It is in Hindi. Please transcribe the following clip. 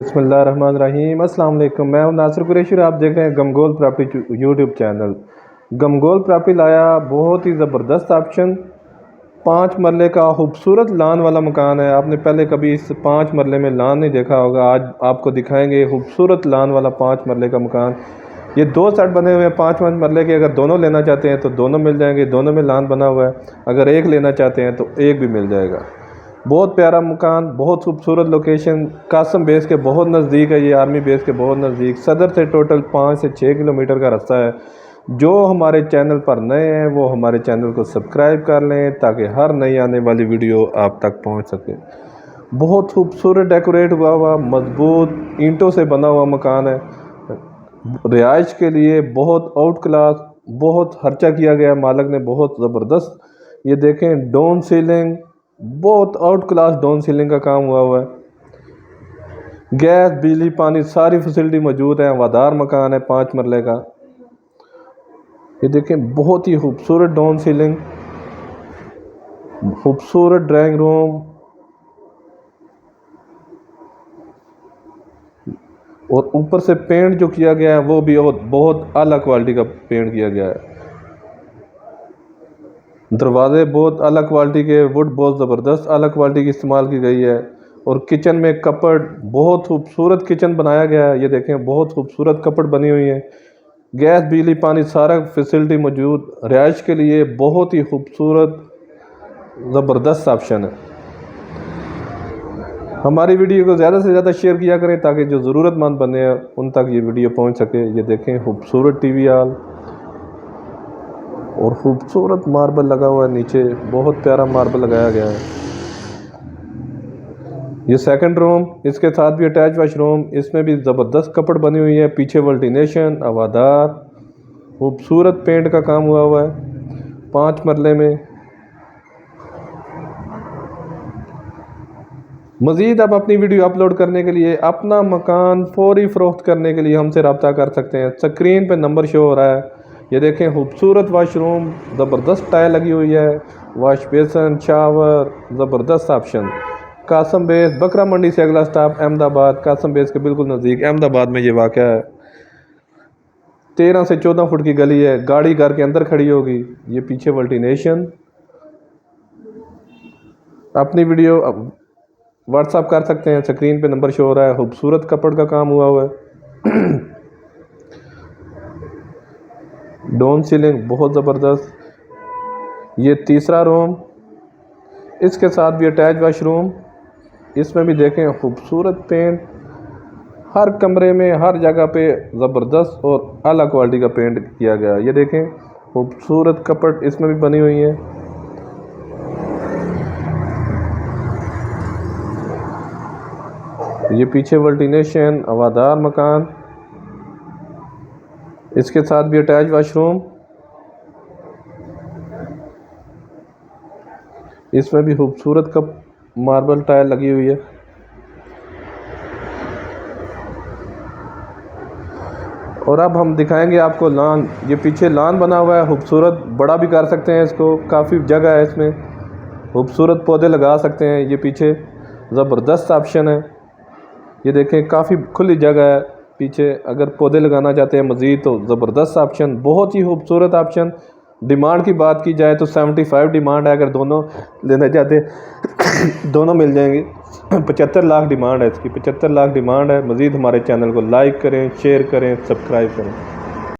बिस्मिल्लाहिर्रहमानिर्रहीम। अस्सलाम वालेकुम। मैं हूं नासिर कुरैशी और आप देख रहे हैं गमगोल प्रॉपर्टी यूट्यूब चैनल। गमगोल प्रॉपर्टी लाया बहुत ही ज़बरदस्त ऑप्शन। 5 मरले का खूबसूरत लान वाला मकान है। आपने पहले कभी इस 5 मरले में लान नहीं देखा होगा। आज आपको दिखाएंगे खूबसूरत लान वाला 5 मरले का मकान। ये 2 सेट बने हुए हैं 5-5 मरले के। अगर दोनों लेना चाहते हैं तो दोनों मिल जाएंगे, दोनों में लान बना हुआ है। अगर एक लेना चाहते हैं तो एक भी मिल जाएगा। बहुत प्यारा मकान, बहुत खूबसूरत लोकेशन, कासम बेस के बहुत नज़दीक है। ये आर्मी बेस के बहुत नज़दीक, सदर से टोटल 5 से 6 किलोमीटर का रास्ता है। जो हमारे चैनल पर नए हैं वो हमारे चैनल को सब्सक्राइब कर लें ताकि हर नई आने वाली वीडियो आप तक पहुंच सके। बहुत खूबसूरत डेकोरेट हुआ हुआ मजबूत ईंटों से बना हुआ मकान है। रिहाइश के लिए बहुत आउट क्लास, बहुत खर्चा किया गया मालिक ने, बहुत ज़बरदस्त। ये देखें डाउन सीलिंग, बहुत आउट क्लास डाउन सीलिंग का काम हुआ हुआ है। गैस बिजली पानी सारी फैसिलिटी मौजूद है। हवादार मकान है 5 मरले का। ये देखें बहुत ही खूबसूरत डाउन सीलिंग, खूबसूरत ड्राइंग रूम और ऊपर से पेंट जो किया गया है वो भी बहुत आला क्वालिटी का पेंट किया गया है। दरवाजे बहुत अलग क्वालिटी के, वुड बहुत ज़बरदस्त अलग क्वालिटी की इस्तेमाल की गई है। और किचन में कपड़, बहुत खूबसूरत किचन बनाया गया है। ये देखें बहुत खूबसूरत कपड़ बनी हुई है। गैस बिजली पानी सारा फैसिलिटी मौजूद। रिहाइश के लिए बहुत ही खूबसूरत ज़बरदस्त ऑप्शन है। हमारी वीडियो को ज़्यादा से ज़्यादा शेयर किया करें ताकि जो ज़रूरतमंद बने हैं उन तक ये वीडियो पहुंच सके। ये देखें खूबसूरत टीवी हॉल और खूबसूरत मार्बल लगा हुआ है नीचे, बहुत प्यारा मार्बल लगाया गया है। ये सेकंड रूम, इसके साथ भी अटैच वाशरूम। इसमें भी ज़बरदस्त कपड़ बनी हुई है। पीछे वल्टिनेशन, हवादार, खूबसूरत पेंट का काम हुआ हुआ है 5 मरले में। मज़ीद आप अपनी वीडियो अपलोड करने के लिए, अपना मकान फौरी फ़रोख्त करने के लिए हमसे रब्ता कर सकते हैं। स्क्रीन पे नंबर शो हो रहा है। ये देखें खूबसूरत वाशरूम, ज़बरदस्त टाइल लगी हुई है, वाश बेसन, शावर, ज़बरदस्त ऑप्शन। कासम बेस, बकरा मंडी से अगला स्टॉप अहमदाबाद। कासम बेस के बिल्कुल नज़दीक अहमदाबाद में ये वाक़या है। 13 से 14 फुट की गली है, गाड़ी घर के अंदर खड़ी होगी। ये पीछे वल्टिनेशन। अपनी वीडियो व्हाट्सअप कर सकते हैं, स्क्रीन पे नंबर शो हो रहा है। खूबसूरत कपड़ का काम हुआ हुआ है। डाउन सीलिंग बहुत ज़बरदस्त। ये तीसरा रूम, इसके साथ भी अटैच वाशरूम। इसमें भी देखें खूबसूरत पेंट, हर कमरे में हर जगह पे ज़बरदस्त और आला क्वालिटी का पेंट किया गया। ये देखें खूबसूरत कपड़ इसमें भी बनी हुई है। ये पीछे वल्टिनेशन, हवादार मकान, इसके साथ भी अटैच वाशरूम। इसमें भी खूबसूरत का मार्बल टाइल लगी हुई है। और अब हम दिखाएंगे आपको लॉन। ये पीछे लॉन बना हुआ है, खूबसूरत, बड़ा भी कर सकते हैं इसको, काफ़ी जगह है इसमें, खूबसूरत पौधे लगा सकते हैं। ये पीछे ज़बरदस्त ऑप्शन है। ये देखें काफ़ी खुली जगह है पीछे, अगर पौधे लगाना चाहते हैं मज़ीद तो ज़बरदस्त ऑप्शन, बहुत ही खूबसूरत ऑप्शन। डिमांड की बात की जाए तो 75 डिमांड है। अगर दोनों लेना चाहते हैं दोनों मिल जाएंगे। 75 लाख डिमांड है इसकी, 75 लाख डिमांड है। मज़ीद हमारे चैनल को लाइक करें, शेयर करें, सब्सक्राइब करें।